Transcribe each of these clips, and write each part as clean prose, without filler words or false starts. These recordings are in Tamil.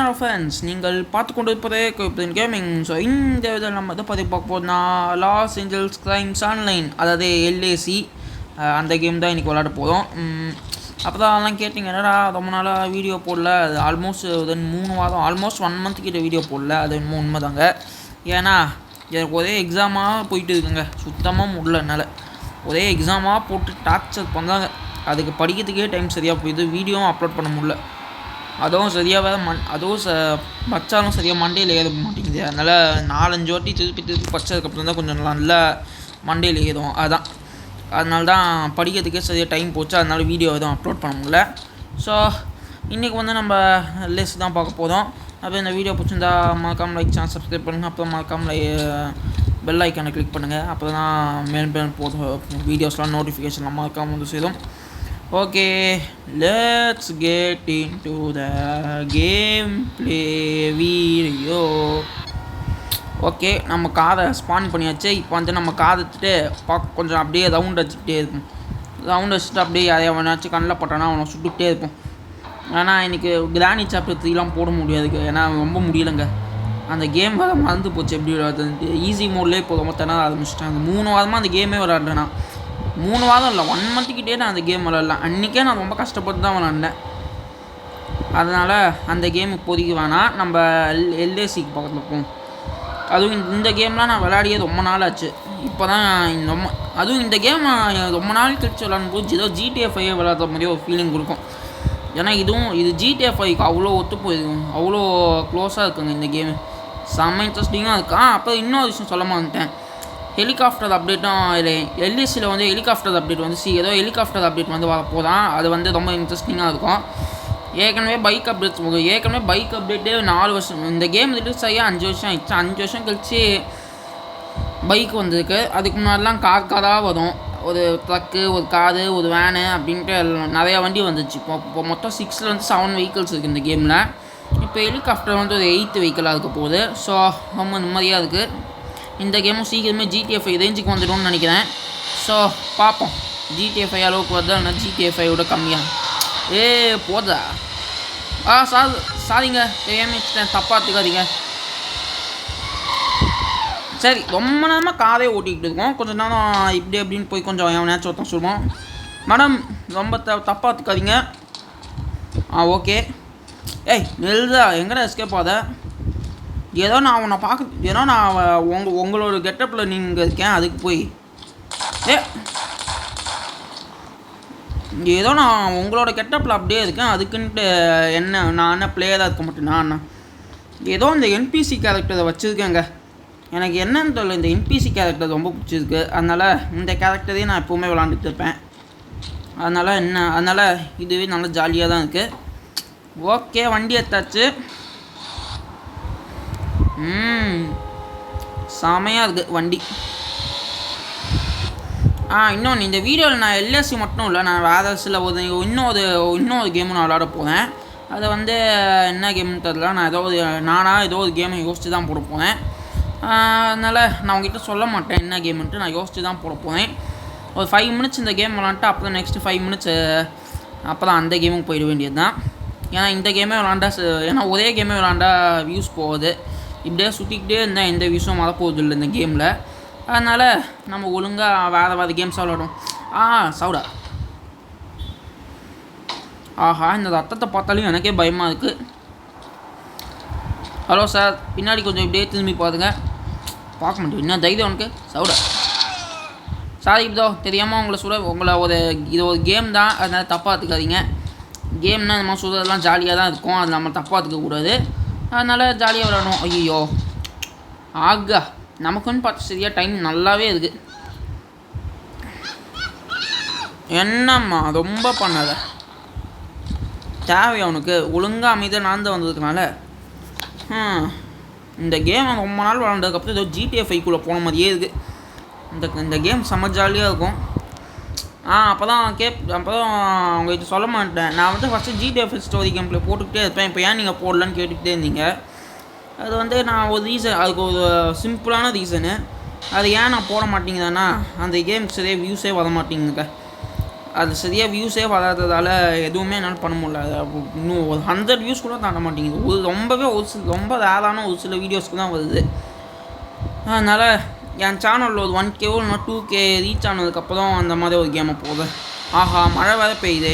ஹலோ ஃப்ரெண்ட்ஸ், நீங்கள் பார்த்து கொண்டு இருப்பதே குவிப்பின் கேமிங். ஸோ இந்த இதில் நம்ம எதை பற்றி பார்க்க போகிறோம்னா லாஸ் ஏஞ்சல்ஸ் கிரைம்ஸ் ஆன்லைன், அதாவது எல்ஏசி. அந்த கேம் தான் இன்றைக்கி விளாட போகிறோம். அப்போ தான் அதெல்லாம் கேட்டிங்க, என்னடா ரொம்ப நாளாக வீடியோ போடல, அது ஆல்மோஸ்ட் 3 வாரம், ஆல்மோஸ்ட் 1 மந்த் கிட்ட வீடியோ போடல. அது இன்னும் உண்மை தாங்க. ஏன்னா எனக்கு ஒரே எக்ஸாமாக போயிட்டு இருக்குங்க, சுத்தமாக முடியல என்னால். ஒரே எக்ஸாமாக போட்டு டார்ச்சர் பண்ணுறாங்க. அதுக்கு படிக்கிறதுக்கே டைம் சரியாக போயிடுது, வீடியோவும் அப்லோட் பண்ண முடியல. அதுவும் சரியாக வேறு அதுவும் பச்சாலும் சரியாக மண்டையில் ஏற மாட்டேங்குது. அதனால் 4-5 வாட்டி திருப்பி பச்சதுக்கப்புறம் தான் கொஞ்சம் நல்லா மண்டையில் ஏறும். அதனால தான் படிக்கிறதுக்கே சரியாக டைம் போச்சு. அதனால் வீடியோ எதுவும் அப்லோட் பண்ண முடியல. ஸோ இன்றைக்கி வந்து நம்ம லிஸ்ட் தான் பார்க்க போகிறோம். அப்புறம் இந்த வீடியோ பிடிச்சிருந்தா மறக்காமல் லைக் சேனல் சப்ஸ்கிரைப் பண்ணுங்கள். அப்புறம் மறக்காமல் பெல் ஐக்கானை கிளிக் பண்ணுங்கள். அப்போ தான் மேலும் போதும் வீடியோஸ்லாம் நோட்டிஃபிகேஷன்லாம் மறக்காமல் வந்து சேரும். Okay, let's get into the gameplay video. Okay, நம்ம காரை ஸ்பான் பண்ணியாச்சு. இப்போ வந்து நம்ம காரை எடுத்துகிட்டு கொஞ்சம் அப்படியே ரவுண்ட் அடிச்சுக்கிட்டே இருப்போம். ரவுண்ட் அடிச்சுட்டு அப்படியே யாரையா வேணாச்சும் கண்ணில் போட்டானா அவனை சுட்டுக்கிட்டே இருப்போம். ஏன்னா இன்றைக்கி கிராணி சாப்டர் 3லாம் போட முடியாது, ஏன்னா ரொம்ப முடியலைங்க. அந்த கேம் வேறு மறந்து போச்சு எப்படி விளையாடுறது. ஈஸி மோட்லேயே இப்போ ரொம்ப திணற ஆரம்பிச்சிட்டாங்க. 3 வாரமாக அந்த கேமே விளையாடுறேன்னா, 3 வாரம் இல்லை 1 மந்த்துக்கிட்டே நான் அந்த கேம் விளாட்லாம். அன்றைக்கே நான் ரொம்ப கஷ்டப்பட்டு தான் விளாண்டேன். அதனால் அந்த கேம் இப்போதைக்கு வேணாம், நம்ம எல்ஏசிக்கு பக்கத்தில் போவோம். அதுவும் இந்த கேம்லாம் நான் விளையாடியே ரொம்ப நாள் ஆச்சு. இப்போ தான் அதுவும் இந்த கேம் ரொம்ப நாள் கழிச்சு விளாடும்போது ஏதோ GTA 5 விளாட்ற மாதிரியே ஒரு ஃபீலிங் கொடுக்கும். ஏன்னா இது GTA 5க்கு அவ்வளோ ஒத்து போயிருக்கும், அவ்வளோ க்ளோஸாக இருக்குங்க இந்த கேமு. செம்ம இன்ட்ரெஸ்டிங்காக இருக்கா. அப்போ இன்னொரு விஷயம் சொல்ல மாட்டேன், ஹெலிகாப்டர் அப்டேட்டும் இல்லை எல்ஏசியில் வந்து ஹெலிகாப்டர் அப்டேட் வந்து ஏதோ ஹெலிகாப்டர் அப்டேட் வந்து வரப்போதான். அது வந்து ரொம்ப இன்ட்ரெஸ்டிங்காக இருக்கும். ஏற்கனவே பைக் அப்டேட்டே 4 வருஷம், இந்த கேம் ரிலீஸ் ஆகி 5 வருஷம் ஆயிடுச்சு. 5 வருஷம் கழிச்சு பைக் வந்திருக்கு. அதுக்கு முன்னாடிலாம் காராக வரும், ஒரு ட்ரக்கு, ஒரு காரு, ஒரு வேனு அப்படின்ட்டு நிறையா வண்டி வந்துச்சு. இப்போ மொத்தம் 6ல் வந்து 7 வெஹிக்கிள்ஸ் இருக்குது இந்த கேமில். இப்போ ஹெலிகாப்டர் வந்து ஒரு 8th வெஹிக்கிளாக இருக்க போகுது. ஸோ ரொம்ப நிம்மதியாக இருக்குது. இந்த கேமும் சீக்கிரமே GTA 5 ரேஞ்சுக்கு வந்துடும்னு நினைக்கிறேன். ஸோ பார்ப்போம், GTA 5 அளவுக்கு வருதா இல்லை GTA 5 கம்மியாக. போதா சாரிங்க, தெரியாமல் தப்பாக எடுத்துக்காதீங்க. சரி, ரொம்ப நேரமாக காரே ஓட்டிக்கிட்டு இருக்கோம். கொஞ்சம் நேரம் இப்படி அப்படின்னு போய் கொஞ்சம் எவனாச்சும் ஒருத்தன் சொல்லுவோம். மேடம் ரொம்ப தப்பாக எடுத்துக்காதீங்க. ஓகே. நெல்தா எங்கடா எஸ்கேப் ஆகுத? ஏதோ நான் உன்னை ஏதோ நான் உங்களோட கெட்டப்பில் நீங்கள் இருக்கேன், அதுக்கு போய் ஏதோ நான் உங்களோட கெட்டப்பில் அப்படியே இருக்கேன், அதுக்குன்ட்டு நான் என்ன பிளேயராக இருக்க மாட்டேன்னா அண்ணா. ஏதோ இந்த NPC கேரக்டரை வச்சுருக்கேங்க. எனக்கு என்னன்னு தெரியல, இந்த NPC கேரக்டர் ரொம்ப பிடிச்சிருக்கு. அதனால் இந்த கேரக்டரையும் நான் எப்போவுமே விளாண்டுட்டு இருப்பேன். அதனால் இதுவே நல்லா ஜாலியாக தான் இருக்குது. ஓகே, வண்டி எடுத்தாச்சு. செமையாக இருக்குது வண்டி. இன்னொன்று, இந்த வீடியோவில் நான் எல்ஏசி மட்டும் இல்லை, நான் வேறு சில இன்னொரு கேமு நான் விளாட போகிறேன். அதை வந்து என்ன கேம்னு தெரியல. நான் ஏதோ ஒரு கேமை யோசித்து தான் போட போகிறேன். அதனால் நான் உங்ககிட்ட சொல்ல மாட்டேன் என்ன கேமுன்ட்டு, நான் யோசித்து தான் போட போகிறேன். ஒரு 5 மினிட்ஸ் இந்த கேம் விளாண்டுட்டு அப்புறம் நெக்ஸ்ட்டு 5 மினிட்ஸ் அப்புறம் அந்த கேமுக்கு போயிட வேண்டியது தான். ஏன்னா இந்த கேமே விளாண்டா ஒரே கேமே விளாண்டா வியூஸ் போகுது. இப்படியே சுற்றிக்கிட்டே இருந்தால் எந்த விஷயம் வரப்போகுது இல்லை இந்த கேமில். அதனால் நம்ம ஒழுங்காக வேறு கேம்ஸாக விளாடும். சவுடா, இந்த ரத்தத்தை பார்த்தாலும் எனக்கே பயமாக இருக்குது. ஹலோ சார், பின்னாடி கொஞ்சம் இப்படியே திரும்பி பாருங்க. பார்க்க மாட்டேன், என்ன தைரியம் உனக்கு? சவுடா, சாரி ப்ரோ, தெரியாமல் இது ஒரு கேம் தான், அதனால் தப்பாக எடுத்துக்காதீங்க. கேம்னா நம்ம சொல்கிறதெல்லாம் ஜாலியாக தான் இருக்கும், அது நம்ம தப்பாக எடுத்துக்கக்கூடாது. அதனால் ஜாலியாக விளாடுவோம். ஐயோ நமக்குன்னு பார்த்து சரியாக டைம் நல்லாவே இருக்குது. என்னம்மா ரொம்ப பண்ணாத, தேவையா உனக்கு? ஒழுங்காக அமைதியாக நடந்து வந்ததுக்குனால இந்த கேம் ரொம்ப நாள் விளாண்டதுக்கப்புறம் ஏதோ GTA 5 போன மாதிரியே இருக்குது. இந்த கேம் செம்ம ஜாலியாக இருக்கும். அப்போ தான் அவங்ககிட்ட சொல்ல மாட்டேன். நான் வந்து ஃபஸ்ட்டு GTA 5 ஸ்டோரி கேம்ப்ளே போட்டுக்கிட்டே இருப்பேன். இப்போ ஏன் நீங்கள் போடலன்னு கேட்டுக்கிட்டே இருந்தீங்க. அது வந்து நான் ஒரு ரீசன், அதுக்கு ஒரு சிம்பிளான ரீசனு. அது ஏன் நான் போட மாட்டேங்குதானா, அந்த கேமுக்கு சரியாக வியூஸே வர மாட்டேங்குங்க. அது சரியாக வியூஸே வராததால் எதுவுமே என்னால் பண்ண முடியல. அது இன்னும் ஒரு 100 வியூஸ் கூட தாண்ட மாட்டேங்குது. ரொம்ப ரேரான ஒரு சில வீடியோஸ்க்கு தான் வருது. அதனால் என் சேனலில் ஒரு 1K இல்லைனா 2K ரீச் ஆனதுக்கப்புறம் அந்த மாதிரி ஒரு கேமை போகுது. ஆஹா, மழை வேறு பெய்யுது.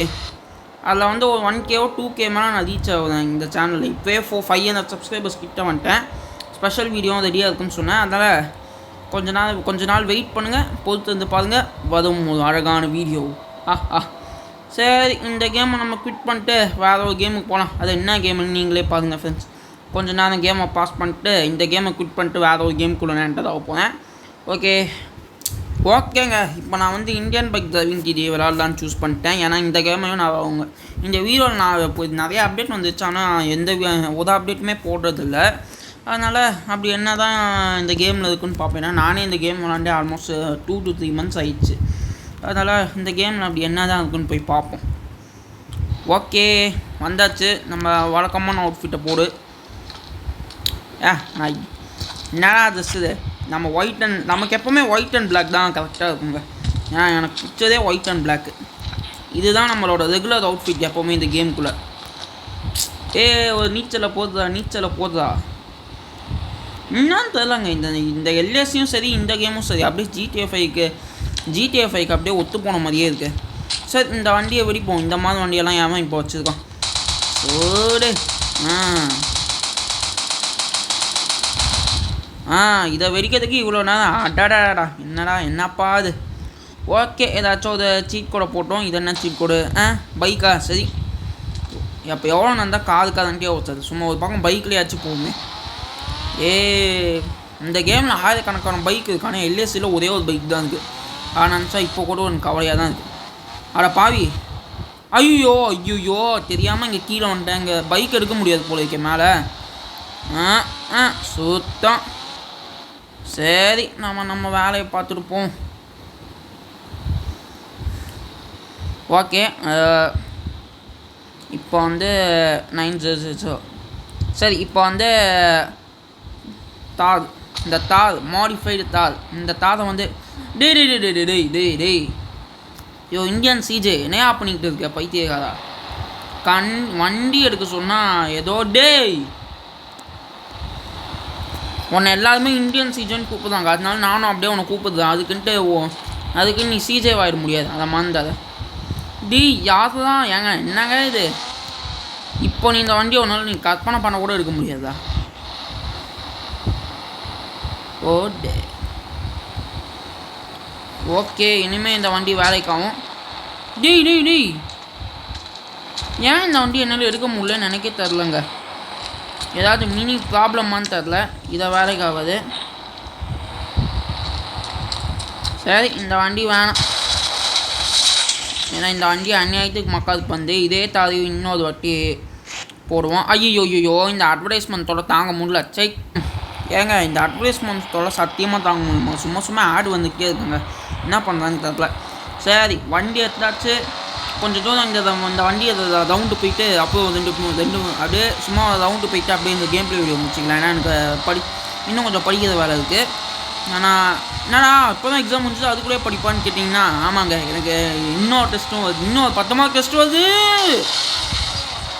அதில் வந்து ஒரு 1K 2K மேலே நான் ரீச் ஆகுறேன் இந்த சேனலில். இப்போயே 500 சப்ஸ்கிரைபர்ஸ் கிட்ட வந்துட்டேன். ஸ்பெஷல் வீடியோவும் ரெடியாக இருக்குன்னு சொன்னேன். அதனால் கொஞ்ச நாள் வெயிட் பண்ணுங்கள், பொறுத்து இருந்து பாருங்கள், வரும் ஒரு அழகான வீடியோ. சரி, இந்த கேமை நம்ம குவிட் பண்ணிட்டு வேறு ஒரு கேமுக்கு போகலாம். அது என்ன கேமுன்னு நீங்களே பாருங்கள் ஃப்ரெண்ட்ஸ். கொஞ்ச நேரம் கேமை பாஸ் பண்ணிட்டு இந்த கேமை குவிட் பண்ணிட்டு வேறு ஒரு கேமுக்குள்ளே நான் என்டர் ஆக போகிறேன். ஓகேங்க. இப்போ நான் வந்து இந்தியன் பைக் டிரைவிங் டிடி விளாட்லான்னு சூஸ் பண்ணிட்டேன். ஏன்னா இந்த கேமையும் நான் இந்த வீடியோவில் நான் இப்போ நிறைய அப்டேட் வந்துச்சு, ஆனால் ஒரு அப்டேட்டுமே போடுறதில்ல. அதனால் அப்படி என்ன தான் இந்த கேமில் இருக்குன்னு பார்ப்பேன். நானே இந்த கேம் விளாண்டே ஆல்மோஸ்ட் 2 to 3 months ஆயிடுச்சு. அதனால் இந்த கேமில் அப்படி என்ன தான் இருக்குன்னு போய் பார்ப்போம். ஓகே, வந்தாச்சு. நம்ம வழக்கமான அவுட்ஃபிட்டை போடு. நான் என்னடா ட்ரெஸ் இது? நமக்கு எப்போவுமே ஒயிட் அண்ட் பிளாக் தான் கரெக்டாக இருக்குங்க. ஏன்னா எனக்கு பிடிச்சதே ஒயிட் அண்ட் பிளாக்கு. இதுதான் நம்மளோட ரெகுலர் அவுட்ஃபிட் எப்போவுமே இந்த கேமுக்குள்ளே. ஒரு நீச்சலை போதுதா என்னன்னு தெரிலங்க. இந்த எல்எஸ்சியும் சரி, இந்த கேமும் சரி, அப்படியே GTA 5க்கு அப்படியே ஒத்து போன மாதிரியே இருக்குது. சரி, இந்த வண்டியை வெடிப்போம். இந்த மாதிரி வண்டியெல்லாம் ஏன் இப்போ வச்சுருக்கோம்? ஓடு. இதை வெடிக்கிறதுக்கு இவ்வளோ நேரம்? அடாடாடா, என்னப்பா அது? ஓகே, ஏதாச்சும் ஒரு சீட் கோடை போட்டோம். இது என்ன சீட் கோடு? பைக்கா? சரி, அப்போ எவ்வளோ நான் தான் காதுக்காதன்ட்டே ஓடுறது. சும்மா ஒரு பக்கம் பைக்லேயாச்சும் போகுமே. இந்த கேமில் ஆயிரக்கணக்கான பைக் இருக்குது, ஆனால் எல்எஸ்சியில் ஒரே ஒரு பைக் தான் இருக்குது. நினச்சா இப்போ கூட ஒரு கவலையாக தான் இருக்குது. அட பாவி, ஐயோ தெரியாமல் இங்கே கீழே வந்துட்டேன். இங்கே பைக் எடுக்க முடியாது போல இருக்கே மேலே. சுத்தம். சரி, நம்ம வேலையை பார்த்துருப்போம். ஓகே, இப்போ வந்து 9 சரி, இப்போ வந்து இந்த தார் மாடிஃபைடு தார். இந்த தாரை வந்து டேய் இந்தியன் சிஜே என்னையா பண்ணிக்கிட்டு இருக்க பைத்தியக்காரா? வண்டி எடுக்க சொன்னால் ஏதோ உன்னை எல்லாருமே இந்தியன் சிஜேன்னு கூப்பிடுறாங்க. அதனால நானும் அப்படியே உன்னை கூப்பிடுறேன். அதுக்குன்னு நீ சிஜேவாயிட முடியாது. அதை மறந்தாத. யாரு தான் என்னங்க இது? இப்போ நீ இந்த வண்டியை ஒன்றால் நீ கற்பனை பண்ண கூட எடுக்க முடியாதா? ஓகே, இனிமேல் இந்த வண்டி வேலைக்காகும். டேய் ஏன் இந்த வண்டி என்னால் எடுக்க முடியலன்னு எனக்கே தெரிலங்க. ஏதாவது மினி ப்ராப்ளமானு தெரில. இதை வேலைக்காகுது. சரி, இந்த வண்டி வேணாம். ஏன்னா இந்த வண்டி அநியாயத்துக்கு மக்களுக்கு வந்து இதே தாரி இன்னொரு வாட்டி போடுவோம். ஐயோ, இந்த அட்வர்டைஸ்மெண்ட்டோட தாங்க முடியல. ஏங்க, இந்த அட்வர்டைஸ்மெண்ட்ஸோட சத்தியமாக தாங்க முடியுமா? சும்மா ஆடு வந்துக்கிட்டே இருக்குங்க. என்ன பண்ணுறான்னு தெரில. சரி, வண்டி எடுத்தாச்சு. கொஞ்சம் தூரம் இந்த வண்டியை ரவுண்டு போயிட்டு அப்போது ரெண்டு அப்படியே சும்மா ரவுண்டு போயிட்டு அப்படியே இந்த கேம் ப்ளே வீடியோ முடிச்சிக்கலாம். ஏன்னா எனக்கு இன்னும் கொஞ்சம் படிக்கிற வேலை இருக்குது. ஆனால் என்னடா இப்போ தான் எக்ஸாம் முடிஞ்சது அதுக்குள்ளே படிப்பான்னு கேட்டிங்கன்னா, ஆமாங்க, எனக்கு இன்னொரு டெஸ்ட்டும் வருது. இன்னொரு 10 மார்க் டெஸ்ட் வருது.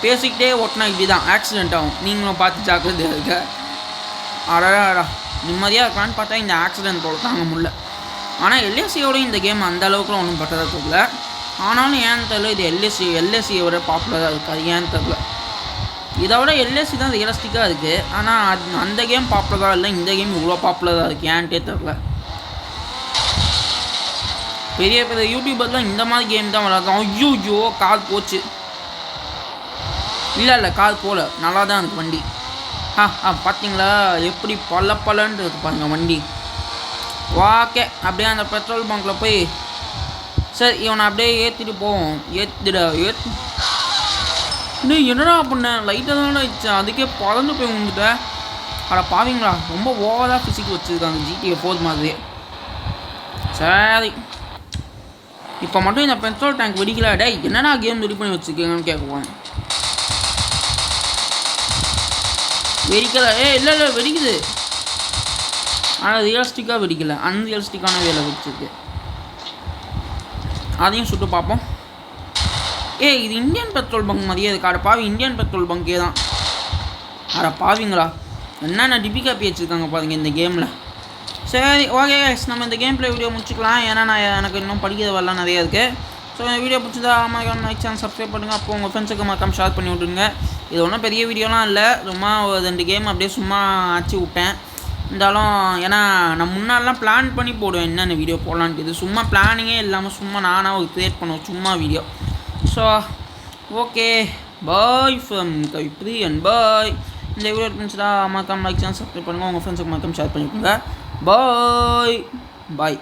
பேசிக்கிட்டே ஓட்டினா இப்படி தான் ஆக்சிடெண்ட் ஆகும். நீங்களும் பார்த்து ஜாக்கிரதையாக இருக்க. அடடா, நிம்மதியாக இருக்கலான்னு பார்த்தா இந்த ஆக்சிடென்ட்டோட தாங்க முடியல. ஆனால் எல்எஸ்சியோட இந்த கேம் அந்த அளவுக்குலாம் ஒன்றும் பட்டதாக தெரியல. ஆனாலும் ஏன்னு தெரியல, இது எல்எஸ்சியோட பாப்புலராக இருக்காது. ஏன்னு தெரியல. இதை விட எல்எஸ்சி தான் ரியலிஸ்டிக்காக இருக்குது. ஆனால் அந்த கேம் பாப்புலராக இல்லை, இந்த கேம் இவ்வளோ பாப்புலராக இருக்குது. ஏன்ட்டே தெரில. பெரிய யூடியூபர்லாம் இந்த மாதிரி கேம் தான் விளாட்றோம். ஐயோ, கார் போச்சு. இல்லை கார் போகல, நல்லா தான் இருக்குது வண்டி. பார்த்தீங்களா எப்படி பல்லன்னு இருக்கு பாருங்க வண்டி. ஓகே, அப்படியே அந்த பெட்ரோல் பங்க்கில் போய் சரி இவனை அப்படியே ஏற்றிட்டு போவோம். என்னடா பண்ண லைட்டாக தானே ஆயிடுச்சு, அதுக்கே பறந்து போய் விழுந்துட்டேன். பாவீங்களா, ரொம்ப ஓவராக ஃபிசிக் வச்சுருக்காங்க GTA 4 மாதிரி. சரி, இப்போ மட்டும் இந்த பெட்ரோல் டேங்க் வெடிக்கல. என்னடா கேம் ரெடி பண்ணி வச்சுருக்கீங்கன்னு கேட்குவாங்க. வெடிக்கலை. இல்லை வெடிக்குது. ஆனால் ரியலிஸ்டிக்காக வெடிக்கலை, அன்ரியலிஸ்டிக்கான வேலை வச்சுருக்கு. அதையும் சுட்டு பார்ப்போம். இது இந்தியன் பெட்ரோல் பங்க் மாதிரியே இருக்கு. அட பாவி, இந்தியன் பெட்ரோல் பங்கே தான். அட பாவிங்களா, என்னென்ன டிபி காப்பி வச்சுருக்காங்க பாருங்க இந்த கேமில். சரி, ஓகே கைஸ், நம்ம இந்த கேம் ப்ளே வீடியோ முடிச்சுக்கலாம். ஏன்னா எனக்கு இன்னும் படிக்கிறது வரலாம் நிறையா இருக்குது. ஸோ இந்த வீடியோ பிடிச்சதா மறக்காம லைக் சேனல் சப்ஸ்கிரைப் பண்ணுங்கள். அப்போ உங்கள் ஃப்ரெண்ட்ஸுக்கு மறக்காம ஷேர் பண்ணி விட்ருங்க. இது ஒன்றும் பெரிய வீடியோலாம் இல்லை, சும்மா ஒரு 2 கேம் அப்படியே சும்மா அடிச்சு விட்டேன். இருந்தாலும் ஏன்னா நான் முன்னாடிலாம் பிளான் பண்ணி போடுவேன் என்னென்ன வீடியோ போடலான்ட்டு. இது சும்மா பிளானிங்கே இல்லாமல் சும்மா நானாக ஒரு க்ரியேட் பண்ணுவேன் சும்மா video. So okay, bye from கவிப்ரி அண்ட் பாய். இந்த வீடியோ பிடிச்சதா மறக்காம லைக் சேனல் சப்ஸ்கிரைப் பண்ணுங்கள். உங்கள் ஃப்ரெண்ட்ஸுக்கு மறக்காம ஷேர் பண்ணிக்கோங்க. பாய் பாய்.